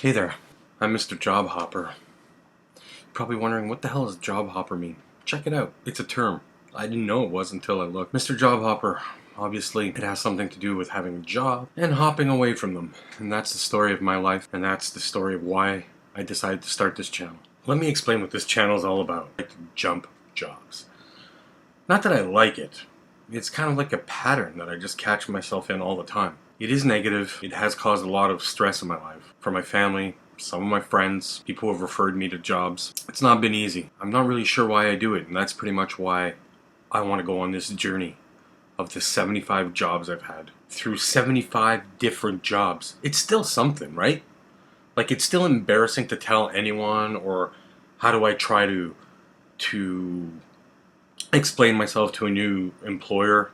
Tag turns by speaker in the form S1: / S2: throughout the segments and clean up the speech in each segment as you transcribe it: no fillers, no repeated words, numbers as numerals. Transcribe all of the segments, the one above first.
S1: Hey there, I'm Mr. JobHopper. You're probably wondering, what the hell does JobHopper mean? Check it out, it's a term. I didn't know it was until I looked. Mr. JobHopper, obviously, it has something to do with having a job and hopping away from them. And that's the story of my life, and that's the story of why I decided to start this channel. Let me explain what this channel is all about. I like to jump jobs. Not that I like it. It's kind of like a pattern that I just catch myself in all the time. It is negative. It has caused a lot of stress in my life. For my family, some of my friends, people who have referred me to jobs. It's not been easy. I'm not really sure why I do it, and that's pretty much why I want to go on this journey of the 75 jobs I've had. Through 75 different jobs. It's still something, right? Like, it's still embarrassing to tell anyone, or how do I try to explain myself to a new employer.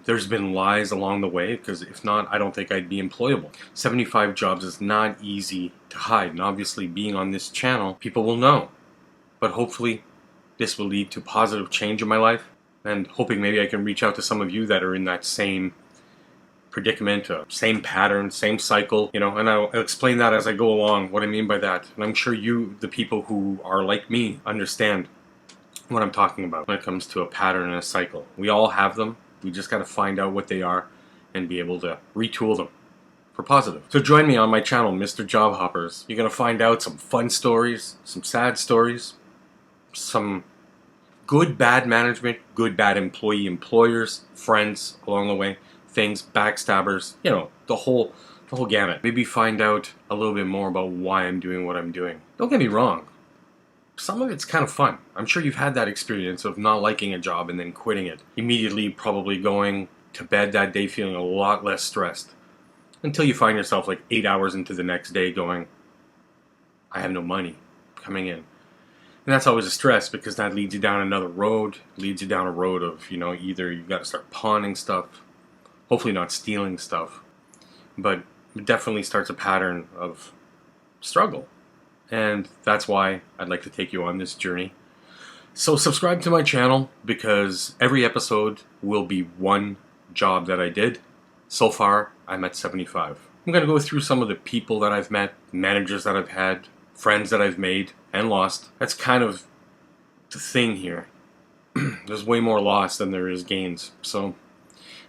S1: There's been lies along the way, because if not, I don't think I'd be employable. 75 jobs is not easy to hide, and obviously being on this channel, people will know. But hopefully this will lead to positive change in my life, and hoping maybe I can reach out to some of you that are in that same predicament, same pattern, same cycle, you know, and I'll explain that as I go along, what I mean by that. And I'm sure you, the people who are like me, understand what I'm talking about when it comes to a pattern and a cycle. We all have them. We just got to find out what they are and be able to retool them for positive. So join me on my channel, Mr. JobHoppers. You're going to find out some fun stories, some sad stories, some good, bad management, good, bad employee, employers, friends along the way, things, backstabbers, you know, the whole gamut. Maybe find out a little bit more about why I'm doing what I'm doing. Don't get me wrong. Some of it's kind of fun. I'm sure you've had that experience of not liking a job and then quitting it. Immediately probably going to bed that day feeling a lot less stressed. Until you find yourself like 8 hours into the next day going, I have no money coming in. And that's always a stress, because that leads you down another road. Leads you down a road of, you know, either you've got to start pawning stuff, hopefully not stealing stuff, but it definitely starts a pattern of struggle. And that's why I'd like to take you on this journey. So subscribe to my channel, because every episode will be one job that I did. So far, I'm at 75. I'm going to go through some of the people that I've met, managers that I've had, friends that I've made and lost. That's kind of the thing here. There's way more loss than there is gains. So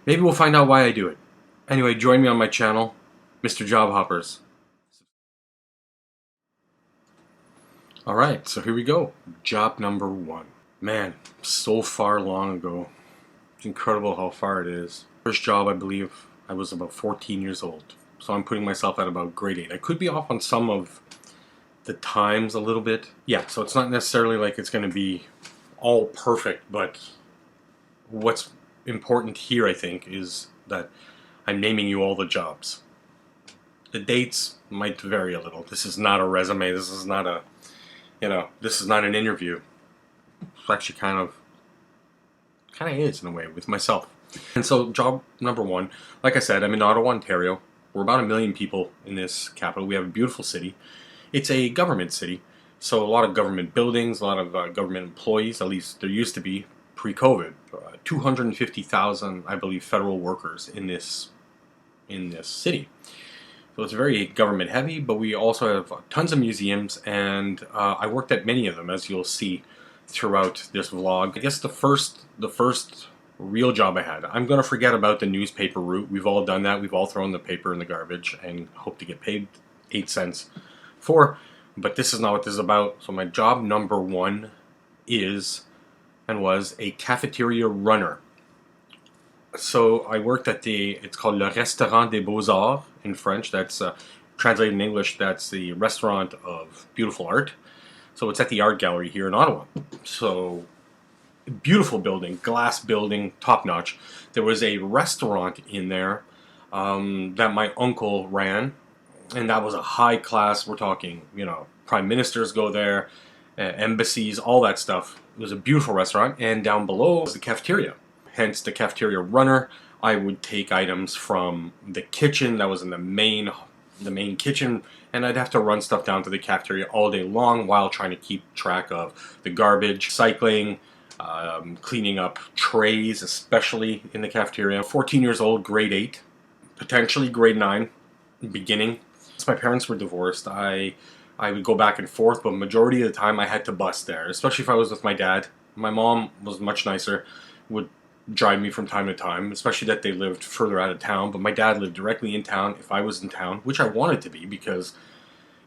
S1: maybe we'll find out why I do it. Anyway, join me on my channel, Mr. JobHoppers. Alright, so here we go. Job number 1. Man, so far long ago. It's incredible how far it is. First job, I believe, I was about 14 years old. So I'm putting myself at about grade 8. I could be off on some of the times a little bit. Yeah, so it's not necessarily like it's going to be all perfect, but what's important here, I think, is that I'm naming you all the jobs. The dates might vary a little. This is not a resume. This is not a, you know, this is not an interview. It's actually kind of is in a way with myself. And so job number 1, like I said, I'm in Ottawa, Ontario. We're about 1 million people in this capital. We have a beautiful city. It's a government city, so a lot of government buildings, a lot of government employees, at least there used to be pre-COVID. 250,000, I believe, federal workers in this city. So it's very government heavy, but we also have tons of museums, and I worked at many of them, as you'll see throughout this vlog. I guess the first real job I had, I'm going to forget about the newspaper route. We've all done that. We've all thrown the paper in the garbage and hope to get paid 8 cents for, but this is not what this is about. So my job number 1 is and was a cafeteria runner. So I worked at it's called Le Restaurant des Beaux-Arts in French. That's translated in English, that's the restaurant of beautiful art. So it's at the art gallery here in Ottawa. So beautiful building, glass building, top notch. There was a restaurant in there that my uncle ran, and that was a high class. We're talking, you know, prime ministers go there, embassies, all that stuff. It was a beautiful restaurant, and down below was the cafeteria. Hence the cafeteria runner. I would take items from the kitchen that was in the main kitchen, and I'd have to run stuff down to the cafeteria all day long while trying to keep track of the garbage, cycling, cleaning up trays, especially in the cafeteria. 14 years old, grade 8, potentially grade 9. beginning. So my parents were divorced. I would go back and forth, but majority of the time I had to bus there, especially if I was with my dad. My mom was much nicer, would drive me from time to time, especially that they lived further out of town, but my dad lived directly in town if I was in town, which I wanted to be because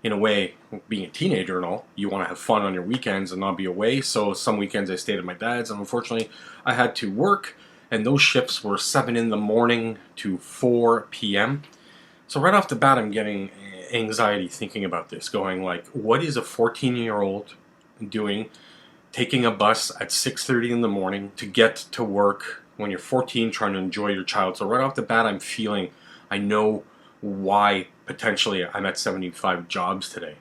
S1: in a way, being a teenager and all, you want to have fun on your weekends and not be away. So some weekends I stayed at my dad's, and unfortunately, I had to work, and those shifts were 7 in the morning to 4 p.m. So right off the bat, I'm getting anxiety thinking about this, going like, what is a 14-year-old doing, taking a bus at 6:30 in the morning to get to work when you're 14, trying to enjoy your child? So right off the bat, I'm feeling, I know why potentially I'm at 75 jobs today.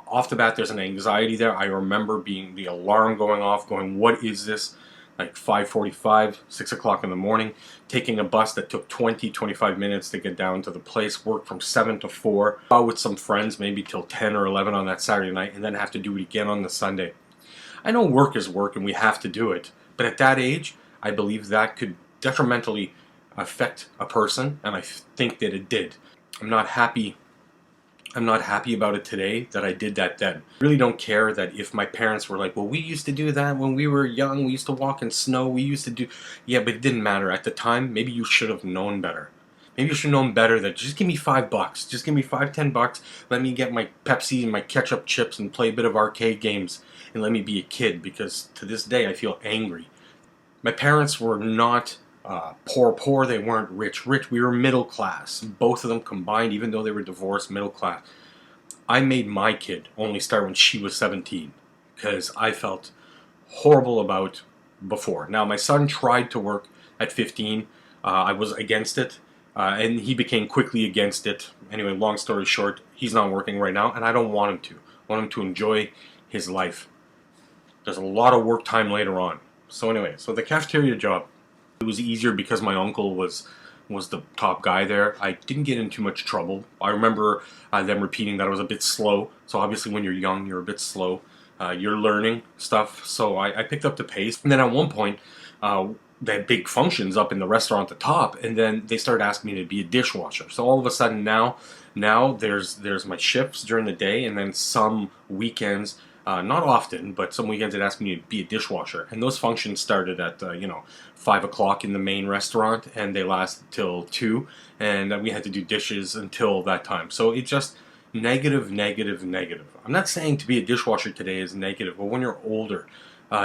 S1: Off the bat, there's an anxiety there. I remember being the alarm going off, going, what is this? Like 5:45, 6 o'clock in the morning, taking a bus that took 20-25 minutes to get down to the place, work from 7 to 4, out with some friends maybe till 10 or 11 on that Saturday night, and then have to do it again on the Sunday. I know work is work and we have to do it, but at that age, I believe that could detrimentally affect a person, and I think that it did. I'm not happy about it today that I did that then. I really don't care that if my parents were like, well, we used to do that when we were young, we used to walk in snow, we used to do, yeah, but it didn't matter. At the time, maybe you should have known better. Maybe you should have known better that just give me $5, just give me $5-10, let me get my Pepsi and my ketchup chips and play a bit of arcade games and let me be a kid, because to this day I feel angry. My parents were not poor, they weren't rich. We were middle class. Both of them combined, even though they were divorced, middle class. I made my kid only start when she was 17 because I felt horrible about before. Now, my son tried to work at 15. I was against it, and he became quickly against it. Anyway, long story short, he's not working right now, and I don't want him to. I want him to enjoy his life. There's a lot of work time later on. So anyway, so the cafeteria job, it was easier because my uncle was the top guy there. I didn't get in too much trouble. I remember them repeating that I was a bit slow. So obviously when you're young, you're a bit slow. You're learning stuff. So I picked up the pace. And then at one point, they had big functions up in the restaurant at the top. And then they started asking me to be a dishwasher. So all of a sudden now there's my shifts during the day. And then some weekends, not often, but some weekends they'd ask me to be a dishwasher, and those functions started at 5 o'clock in the main restaurant, and they lasted till 2, and we had to do dishes until that time. So it just negative. I'm not saying to be a dishwasher today is negative, but when you're older,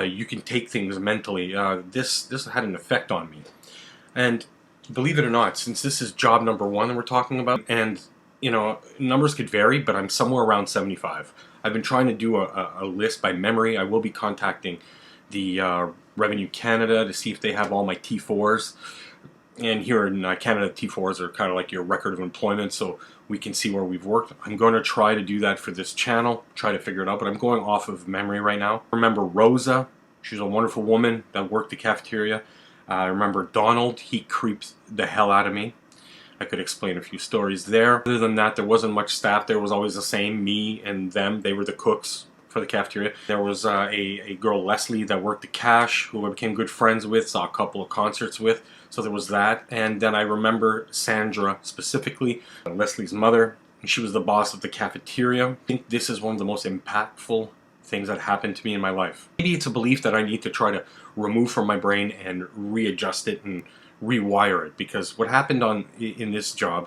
S1: you can take things mentally. This had an effect on me, and believe it or not, since this is job number 1 that we're talking about, and numbers could vary, but I'm somewhere around 75. I've been trying to do a list by memory. I will be contacting the Revenue Canada to see if they have all my T4s. And here in Canada, T4s are kind of like your record of employment, so we can see where we've worked. I'm going to try to do that for this channel, try to figure it out, but I'm going off of memory right now. I remember Rosa. She's a wonderful woman that worked the cafeteria. I remember Donald. He creeps the hell out of me. I could explain a few stories there. Other than that, there wasn't much staff. There was always the same, me and them. They were the cooks for the cafeteria. There was a girl, Leslie, that worked the cash, who I became good friends with, saw a couple of concerts with. So there was that. And then I remember Sandra specifically, Leslie's mother. She was the boss of the cafeteria. I think this is one of the most impactful things that happened to me in my life. Maybe it's a belief that I need to try to remove from my brain and readjust it and rewire it, because what happened in this job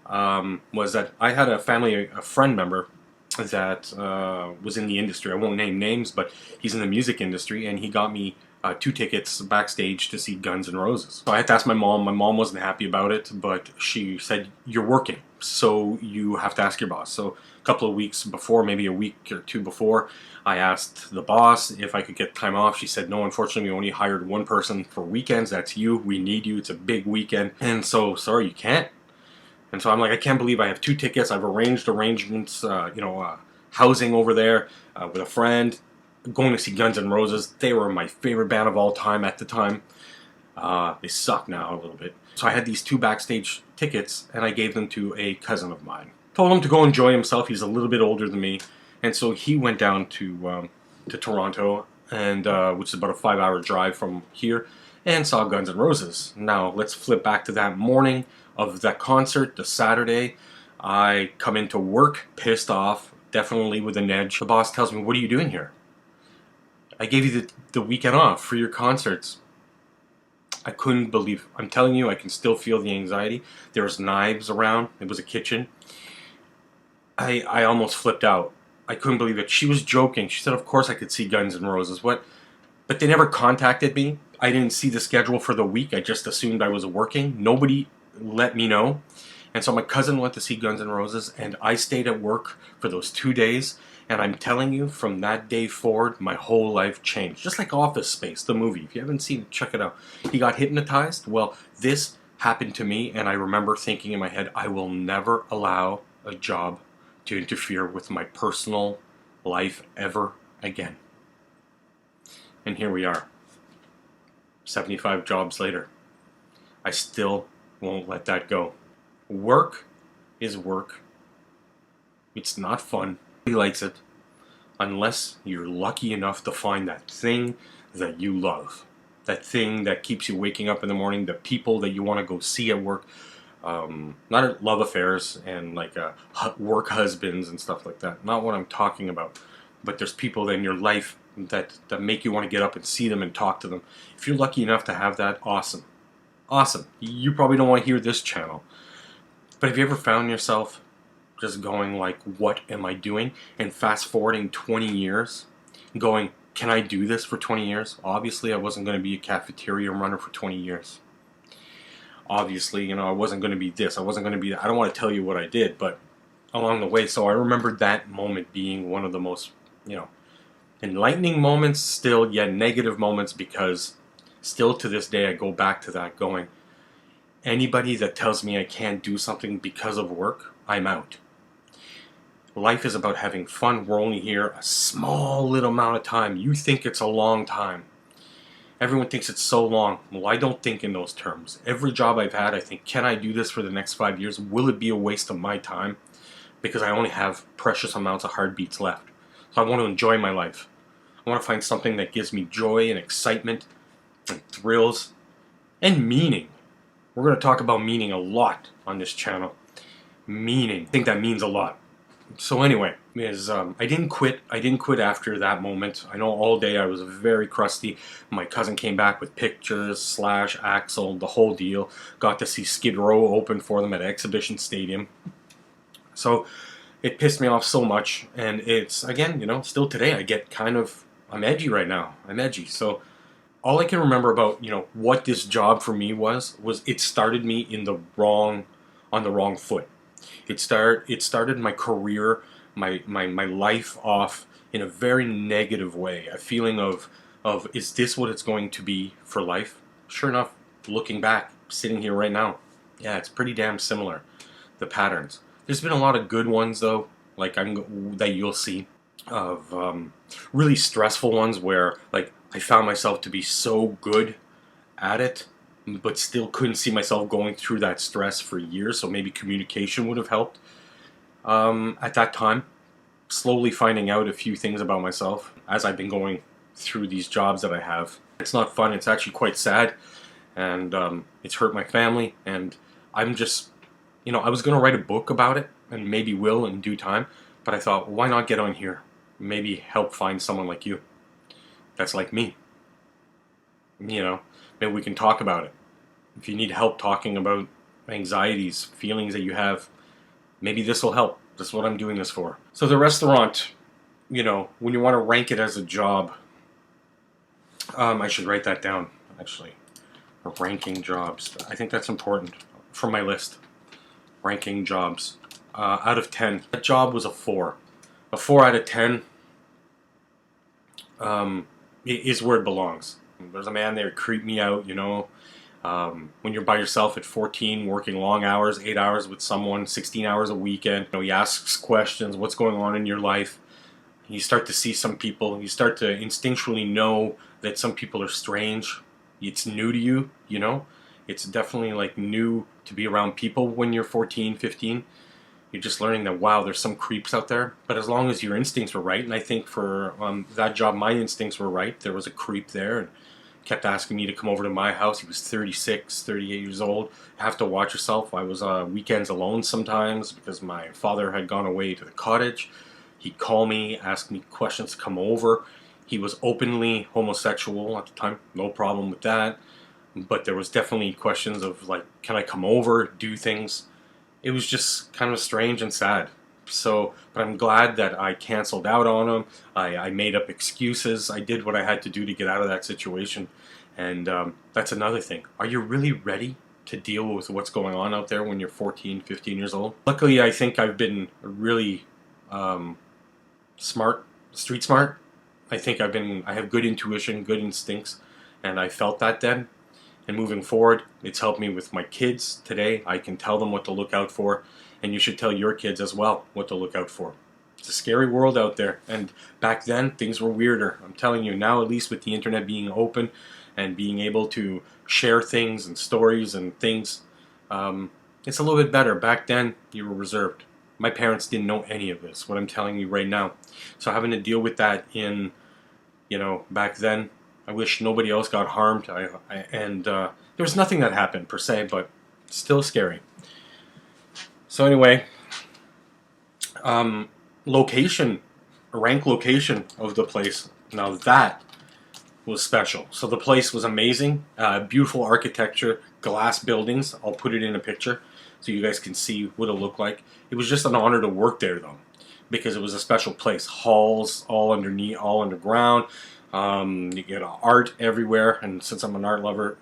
S1: was that I had a friend member that was in the industry. I won't name names, but he's in the music industry, and he got me 2 tickets backstage to see Guns N' Roses. So I had to ask my mom. My mom wasn't happy about it, but she said, you're working, so you have to ask your boss. So a couple of weeks before, maybe a week or 2 before, I asked the boss if I could get time off. She said, no, unfortunately, we only hired 1 person for weekends. That's you. We need you. It's a big weekend. And so, sorry, you can't. And so I'm like, I can't believe I have 2 tickets. I've arrangements, housing over there with a friend, going to see Guns N' Roses. They were my favorite band of all time at the time. They suck now a little bit. So I had these 2 backstage tickets, and I gave them to a cousin of mine. Told him to go enjoy himself. He's a little bit older than me. And so he went down to Toronto, and which is about a 5-hour drive from here, and saw Guns N' Roses. Now, let's flip back to that morning of that concert, the Saturday. I come into work pissed off, definitely with an edge. The boss tells me, "What are you doing here? I gave you the weekend off for your concerts." I couldn't believe. I'm telling you, I can still feel the anxiety. There was knives around. It was a kitchen. I almost flipped out. I couldn't believe it. She was joking. She said, "Of course I could see Guns N' Roses." What? But they never contacted me. I didn't see the schedule for the week. I just assumed I was working. Nobody let me know. And so my cousin went to see Guns N' Roses, and I stayed at work for those 2 days. And I'm telling you, from that day forward, my whole life changed. Just like Office Space, the movie. If you haven't seen it, check it out. He got hypnotized. Well, this happened to me, and I remember thinking in my head, I will never allow a job to interfere with my personal life ever again. And here we are, 75 jobs later. I still won't let that go. Work is work. It's not fun. Nobody likes it unless you're lucky enough to find that thing that you love. That thing that keeps you waking up in the morning, the people that you want to go see at work. Not love affairs and like work husbands and stuff like that. Not what I'm talking about. But there's people in your life that make you want to get up and see them and talk to them. If you're lucky enough to have that, awesome. Awesome. You probably don't want to hear this channel. But have you ever found yourself just going like, what am I doing? And fast forwarding 20 years, going, can I do this for 20 years? Obviously, I wasn't going to be a cafeteria runner for 20 years. Obviously, I wasn't going to be this. I wasn't going to be that. I don't want to tell you what I did, but along the way. So I remember that moment being one of the most, enlightening moments, still yet negative moments, because still to this day I go back to that going, anybody that tells me I can't do something because of work, I'm out. Life is about having fun. We're only here a small little amount of time. You think it's a long time. Everyone thinks it's so long. Well, I don't think in those terms. Every job I've had, I think, can I do this for the next 5 years? Will it be a waste of my time? Because I only have precious amounts of heartbeats left. So I want to enjoy my life. I want to find something that gives me joy and excitement and thrills and meaning. We're going to talk about meaning a lot on this channel. Meaning. I think that means a lot. So anyway, I didn't quit. I didn't quit after that moment. I know all day I was very crusty. My cousin came back with pictures, Axel, the whole deal. Got to see Skid Row open for them at Exhibition Stadium. So it pissed me off so much. And it's, again, still today I get I'm edgy right now. I'm edgy. So all I can remember about, what this job for me was it started me on the wrong foot. It started my career, my life off in a very negative way. A feeling of is this what it's going to be for life? Sure enough, looking back, sitting here right now, yeah, it's pretty damn similar, the patterns. There's been a lot of good ones though, like that you'll see, of really stressful ones where like I found myself to be so good at it, but still couldn't see myself going through that stress for years. So maybe communication would have helped at that time. Slowly finding out a few things about myself as I've been going through these jobs that I have. It's not fun. It's actually quite sad, and it's hurt my family. And I'm just, I was going to write a book about it, and maybe will in due time. But I thought, why not get on here? Maybe help find someone like you that's like me. Maybe we can talk about it. If you need help talking about anxieties, feelings that you have, maybe this will help. That's what I'm doing this for. So the restaurant, when you want to rank it as a job, I should write that down, actually. Ranking jobs. I think that's important for my list. Ranking jobs. Out of 10. That job was a 4. A 4 out of 10 is where it belongs. There's a man there who creeped me out, when you're by yourself at 14, working long hours, 8 hours with someone, 16 hours a weekend. He asks questions, what's going on in your life? You start to see some people, you start to instinctually know that some people are strange. It's new to you, It's definitely like new to be around people when you're 14, 15. You're just learning that, wow, there's some creeps out there. But as long as your instincts were right, and I think for that job, my instincts were right. There was a creep there, and kept asking me to come over to my house. He was 36, 38 years old. Have to watch yourself. I was weekends alone sometimes because my father had gone away to the cottage. He'd call me, ask me questions to come over. He was openly homosexual at the time, no problem with that. But there was definitely questions of like, can I come over, do things? It was just kind of strange and sad. So, but I'm glad that I canceled out on him. I made up excuses. I did what I had to do to get out of that situation. And that's another thing. Are you really ready to deal with what's going on out there when you're 14, 15 years old? Luckily, I think I've been really smart, street smart. I think I have good intuition, good instincts, and I felt that then. And moving forward, it's helped me with my kids today. I can tell them what to look out for, and you should tell your kids as well what to look out for. It's a scary world out there, and back then things were weirder. I'm telling you, now at least with the internet being open and being able to share things and stories and things, it's a little bit better. Back then, you were reserved. My parents didn't know any of this, what I'm telling you right now. So having to deal with that back then, I wish nobody else got harmed. There was nothing that happened per se, but still scary. So anyway, location of the place. Now that was special. So the place was amazing. Beautiful architecture, glass buildings. I'll put it in a picture so you guys can see what it looked like. It was just an honor to work there though, because it was a special place. Halls all underneath, all underground. You get art everywhere, and since I'm an art lover,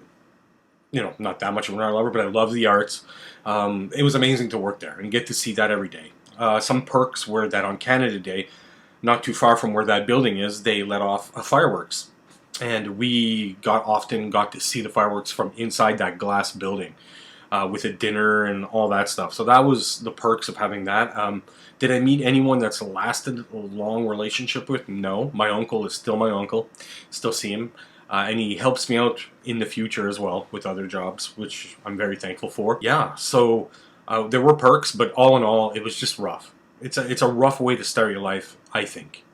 S1: not that much of an art lover, but I love the arts. It was amazing to work there and get to see that every day. Some perks were that on Canada Day, not too far from where that building is, they let off fireworks. And we often got to see the fireworks from inside that glass building with a dinner and all that stuff. So that was the perks of having that. Did I meet anyone that's lasted a long relationship with? No. My uncle is still my uncle. Still see him. And he helps me out in the future as well with other jobs, which I'm very thankful for. Yeah, so there were perks, but all in all, it was just rough. It's a rough way to start your life, I think.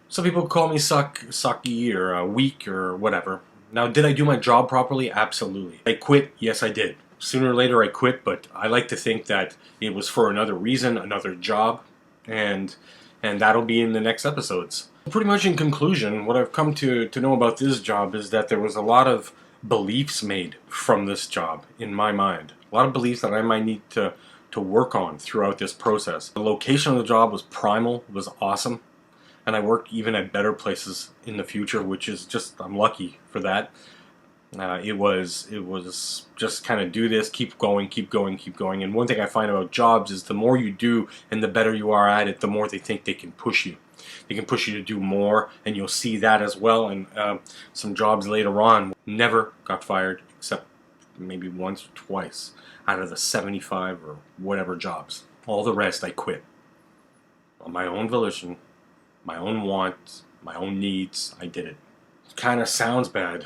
S1: Some people call me sucky or weak or whatever. Now, did I do my job properly? Absolutely. I quit? Yes, I did. Sooner or later I quit, but I like to think that it was for another reason, another job, and that'll be in the next episodes. Pretty much in conclusion, what I've come to know about this job is that there was a lot of beliefs made from this job in my mind. A lot of beliefs that I might need to work on throughout this process. The location of the job was primal, was awesome, and I work even at better places in the future, which is just, I'm lucky for that. It was just kind of do this, keep going, keep going, keep going. And one thing I find about jobs is the more you do and the better you are at it, the more they think they can push you. They can push you to do more, and you'll see that as well. And some jobs later on never got fired except maybe once or twice out of the 75 or whatever jobs. All the rest I quit on my own volition, my own wants, my own needs. I did it. It kind of sounds bad.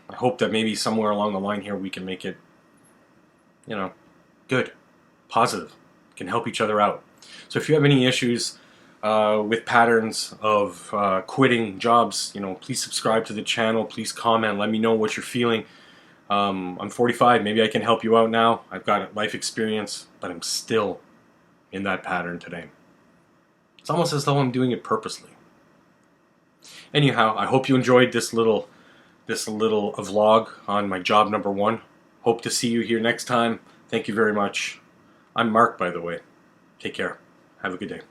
S1: I hope that maybe somewhere along the line here we can make it, good, positive, can help each other out. So if you have any issues with patterns of quitting jobs, please subscribe to the channel, please comment, let me know what you're feeling. I'm 45, maybe I can help you out now. I've got life experience, but I'm still in that pattern today. It's almost as though I'm doing it purposely. Anyhow, I hope you enjoyed this little vlog on my job number 1. Hope to see you here next time. Thank you very much. I'm Marc, by the way. Take care. Have a good day.